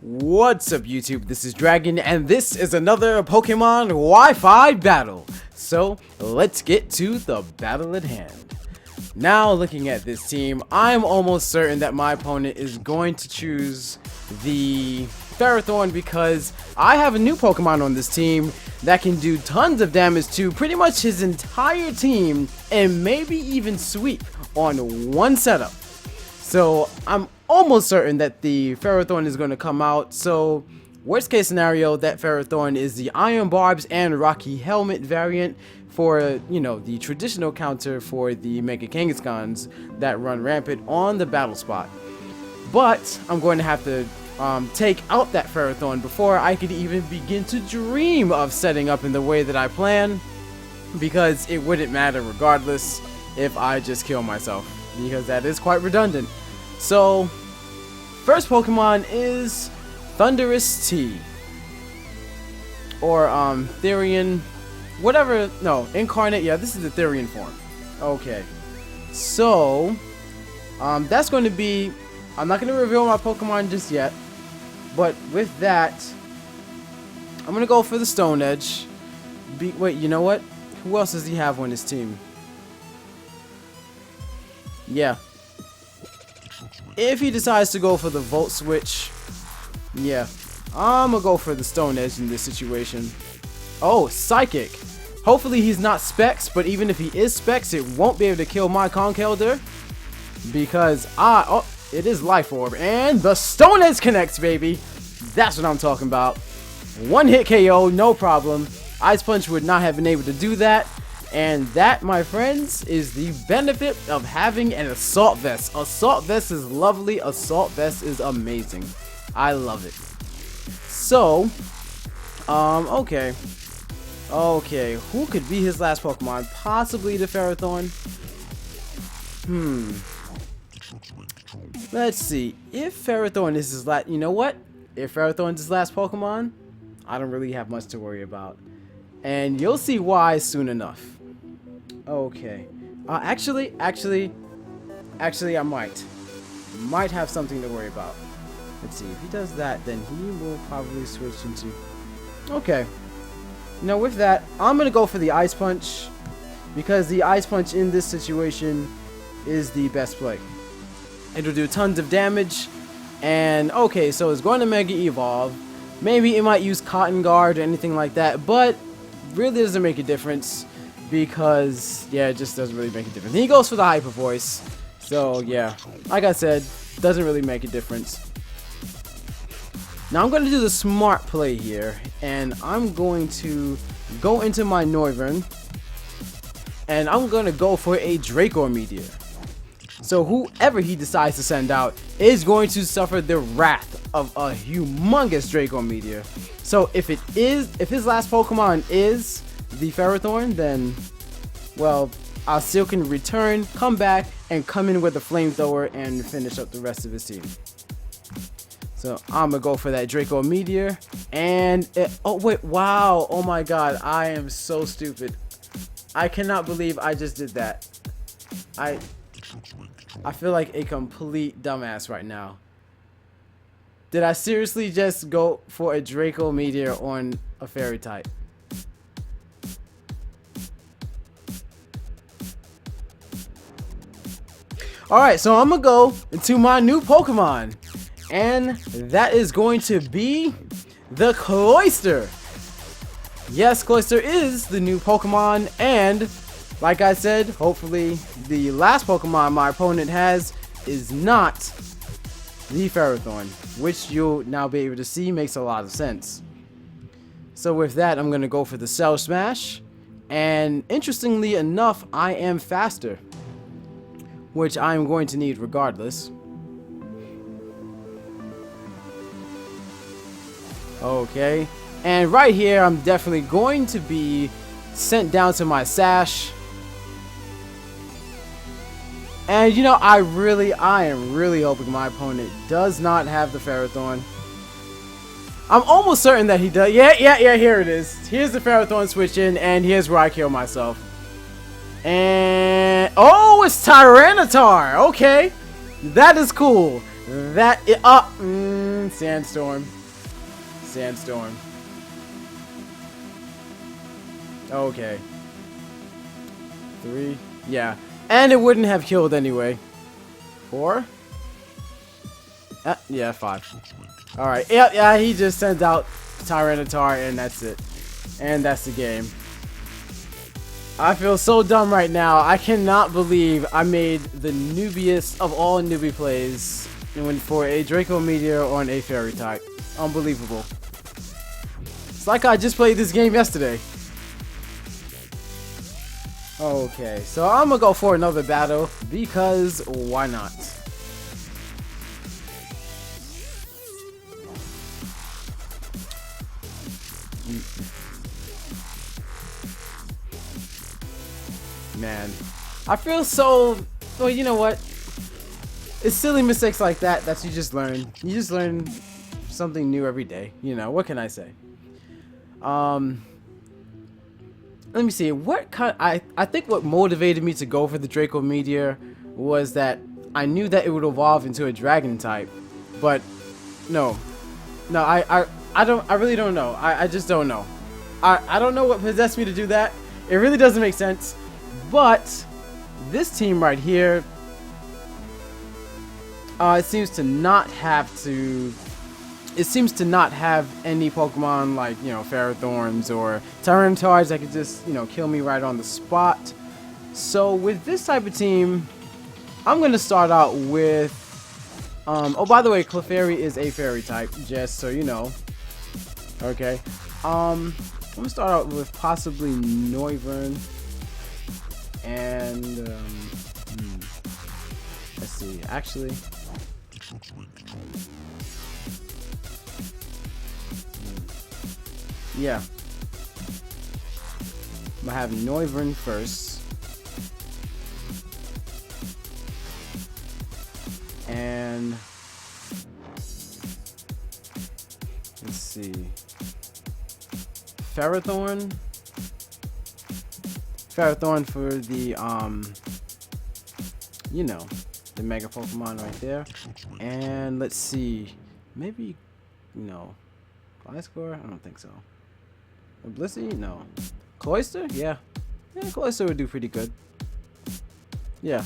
What's up YouTube, this is Dragon and this is another Pokemon Wi-Fi battle. So let's get to the battle at hand. Now looking at this team, I'm almost certain that my opponent is going to choose the Ferrothorn because I have a new Pokemon on this team that can do tons of damage to pretty much his entire team and maybe even sweep on one setup. So I'm almost certain that the Ferrothorn is going to come out. So worst case scenario, that Ferrothorn is the Iron Barbs and Rocky Helmet variant for, you know, the traditional counter for the Mega Kangaskhan's that run rampant on the battle spot. But I'm going to have to take out that Ferrothorn before I could even begin to dream of setting up in the way that I plan, because it wouldn't matter regardless if I just kill myself, because that is quite redundant. So first Pokemon is Thundurus T, or Therian, whatever. No, Incarnate. Yeah, this is the Therian form. Okay, so that's going to be, I'm not going to reveal my Pokemon just yet, but with that, I'm going to go for the Stone Edge. Wait, you know what? Who else does he have on his team? Yeah. If he decides to go for the Volt Switch, yeah, I'm going to go for the Stone Edge in this situation. Oh, Psychic. Hopefully he's not Specs, but even if he is Specs, it won't be able to kill my Conkeldurr, because it is Life Orb, and the Stone Edge connects, baby. That's what I'm talking about. One hit KO, no problem. Ice Punch would not have been able to do that. And that, my friends, is the benefit of having an Assault Vest. Assault Vest is lovely. Assault Vest is amazing. I love it. So, okay. Okay, who could be his last Pokemon? Possibly the Ferrothorn. Let's see. If Ferrothorn is his last... You know what? If Ferrothorn is his last Pokemon, I don't really have much to worry about. And you'll see why soon enough. Okay. Actually, I might have something to worry about. Let's see. If he does that, then he will probably switch into... Okay. Now with that, I'm going to go for the Ice Punch, because the Ice Punch in this situation is the best play. It'll do tons of damage. And okay, so it's going to Mega Evolve. Maybe it might use Cotton Guard or anything like that, but really doesn't make a difference, because yeah, it just doesn't really make a difference. He goes for the Hyper Voice, so yeah, like I said, doesn't really make a difference. Now I'm going to do the smart play here, and I'm going to go into my Noivern, and I'm going to go for a Draco Meteor. So whoever he decides to send out is going to suffer the wrath of a humongous Draco Meteor. So if his last Pokemon is the Ferrothorn, then, well, I still can return, come back, and come in with a Flamethrower and finish up the rest of his team. So I'm gonna go for that Draco Meteor, and oh wait, wow, oh my god, I am so stupid. I cannot believe I just did that. I feel like a complete dumbass right now. Did I seriously just go for a Draco Meteor on a Fairy type? Alright, so I'm gonna go into my new Pokemon, and that is going to be the Cloyster. Yes, Cloyster is the new Pokemon, and like I said, hopefully the last Pokemon my opponent has is not the Ferrothorn, which you'll now be able to see makes a lot of sense. So with that, I'm going to go for the Cell Smash, and interestingly enough, I am faster, which I'm going to need regardless. Okay, and right here, I'm definitely going to be sent down to my Sash. And you know, I am really hoping my opponent does not have the Ferrothorn. I'm almost certain that he does. Yeah, here it is. Here's the Ferrothorn switch in, and here's where I kill myself. And oh, it's Tyranitar. Okay, that is cool. That Sandstorm. Sandstorm. Okay. 3. Yeah. And it wouldn't have killed anyway. 4. Yeah, 5. Alright. Yeah, he just sends out Tyranitar and that's it. And that's the game. I feel so dumb right now. I cannot believe I made the noobiest of all newbie plays and went for a Draco Meteor on a Fairy type. Unbelievable. It's like I just played this game yesterday. Okay, so I'm gonna go for another battle because why not? Man, I feel so. Well, you know what? It's silly mistakes like that you just learn. You just learn something new every day. You know, what can I say? Let me see. What kind? I think what motivated me to go for the Draco Meteor was that I knew that it would evolve into a Dragon type, but no, I really don't know. I just don't know. I don't know what possessed me to do that. It really doesn't make sense. But this team right here, it seems to not have any Pokemon like, you know, Ferrothorns or Tyranitars that could just, you know, kill me right on the spot. So with this type of team, I'm gonna start out with oh, by the way, Clefairy is a Fairy type, just so you know. Okay. I'm gonna start out with possibly Noivern. And let's see, actually yeah, I'm gonna have Noivern first, and let's see, Ferrothorn for the you know, the Mega Pokemon right there. And let's see, maybe, you know, Gliscor? I don't think so. Blissey? No. Cloyster? Yeah. Yeah, Cloyster would do pretty good. Yeah.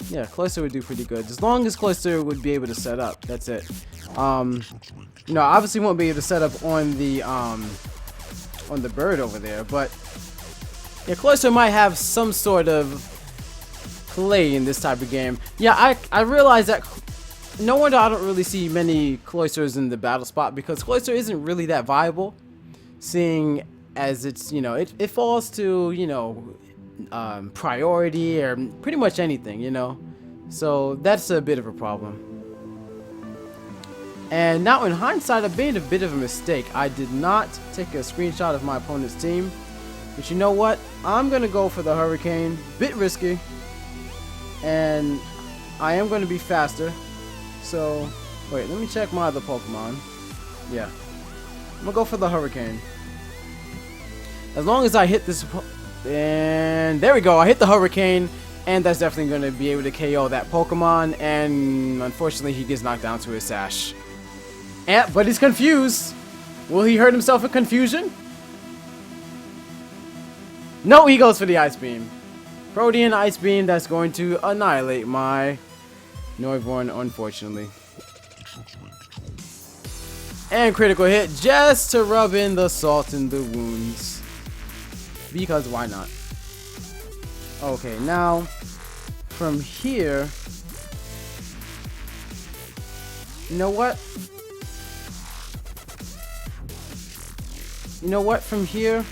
Yeah, Cloyster would do pretty good. As long as Cloyster would be able to set up. That's it. You know, obviously won't be able to set up on the bird over there, but yeah, Cloyster might have some sort of play in this type of game. Yeah, I realize that no wonder I don't really see many Cloysters in the battle spot, because Cloyster isn't really that viable, seeing as it's, you know, it falls to, you know, priority or pretty much anything, you know. So that's a bit of a problem. And now in hindsight, I made a bit of a mistake. I did not take a screenshot of my opponent's team. But you know what? I'm going to go for the Hurricane. Bit risky. And I am going to be faster. So, wait, let me check my other Pokemon. Yeah. I'm going to go for the Hurricane. As long as I hit this... And there we go. I hit the Hurricane. And that's definitely going to be able to KO that Pokemon. And unfortunately, he gets knocked down to his Sash. But he's confused. Will he hurt himself in confusion? No, he goes for the Ice Beam. Protean Ice Beam, that's going to annihilate my Noivern, unfortunately. And critical hit, just to rub in the salt in the wounds. Because why not? Okay, now, from here... You know what? You know what? From here,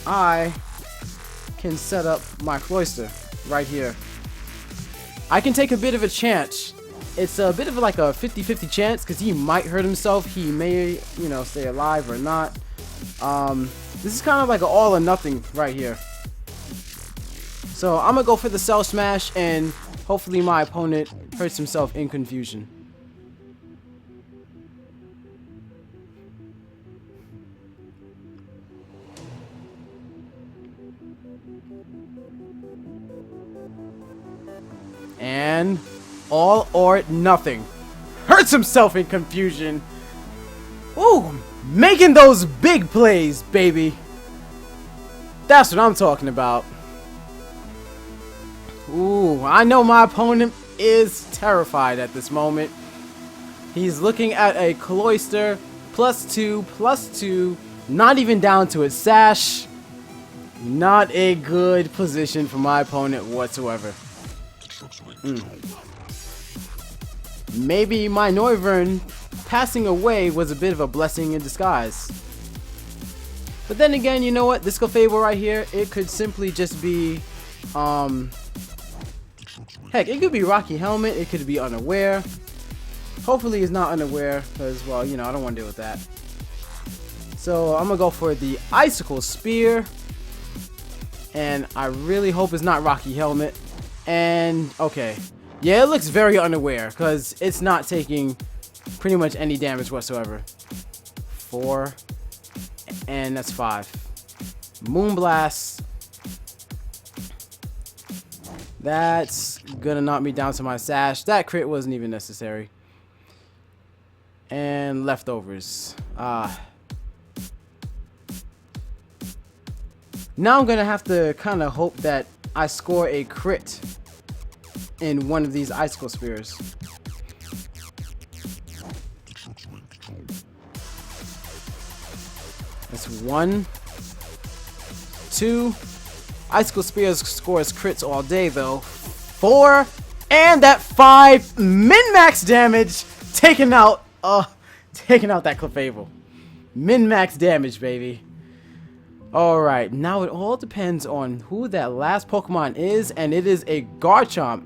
I can set up my Cloyster right here. I can take a bit of a chance. It's a bit of like a 50-50 chance because he might hurt himself. He may, you know, stay alive or not. This is kind of like an all or nothing right here. So I'm gonna go for the Cell Smash, and hopefully my opponent hurts himself in confusion. And all or nothing. Hurts himself in confusion. Ooh, making those big plays, baby. That's what I'm talking about. Ooh, I know my opponent is terrified at this moment. He's looking at a Cloyster +2/+2, not even down to its sash. Not a good position for my opponent whatsoever. Maybe my Noivern passing away was a bit of a blessing in disguise. But then again, you know what? This Clefable right here, it could simply just be, heck, it could be Rocky Helmet, it could be Unaware. Hopefully it's not Unaware, because, well, you know, I don't want to deal with that. So I'm going to go for the Icicle Spear. And I really hope it's not Rocky Helmet. And, okay. Yeah, it looks very Unaware, because it's not taking pretty much any damage whatsoever. 4. And that's 5. Moonblast. That's gonna knock me down to my sash. That crit wasn't even necessary. And leftovers. Now I'm gonna have to kind of hope that I score a crit in one of these Icicle Spears. That's 1, 2. Icicle Spears scores crits all day though. 4, and that 5 min-max damage, taking out that Clefable. Min-max damage, baby. Alright, now it all depends on who that last Pokemon is, and it is a Garchomp.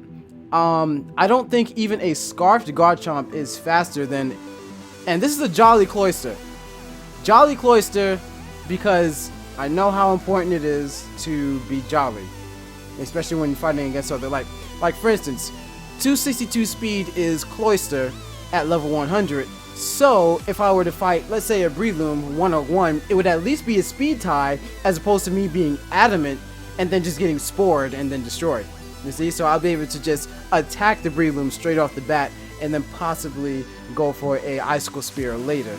I don't think even a Scarfed Garchomp is faster than... And this is a Jolly Cloyster. Jolly Cloyster, because I know how important it is to be jolly. Especially when you're fighting against other, like for instance, 262 speed is Cloyster at level 100. So, if I were to fight, let's say a Breloom 101, it would at least be a speed tie, as opposed to me being adamant and then just getting spored and then destroyed. You see? So I'll be able to just attack the Breloom straight off the bat and then possibly go for a Icicle Spear later.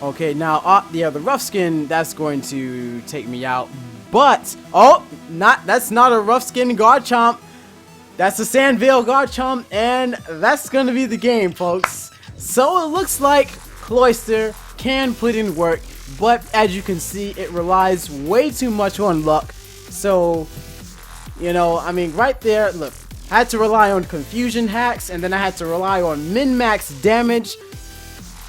Okay, now the other Rough Skin, that's going to take me out. But, that's not a Rough Skin Garchomp. That's a Sandvale Garchomp, and that's going to be the game, folks. So it looks like Cloyster can put in work, but as you can see, it relies way too much on luck. So, you know, I mean, right there, look, I had to rely on confusion hacks, and then I had to rely on min-max damage.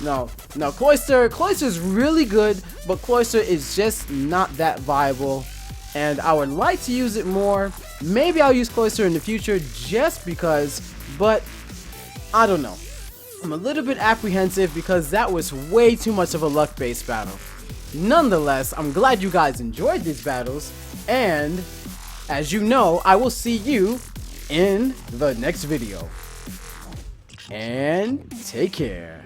No, Cloyster's really good, but Cloyster is just not that viable, and I would like to use it more. Maybe I'll use Cloyster in the future just because, but I don't know. I'm a little bit apprehensive because that was way too much of a luck-based battle. Nonetheless, I'm glad you guys enjoyed these battles, and as you know, I will see you in the next video. And take care.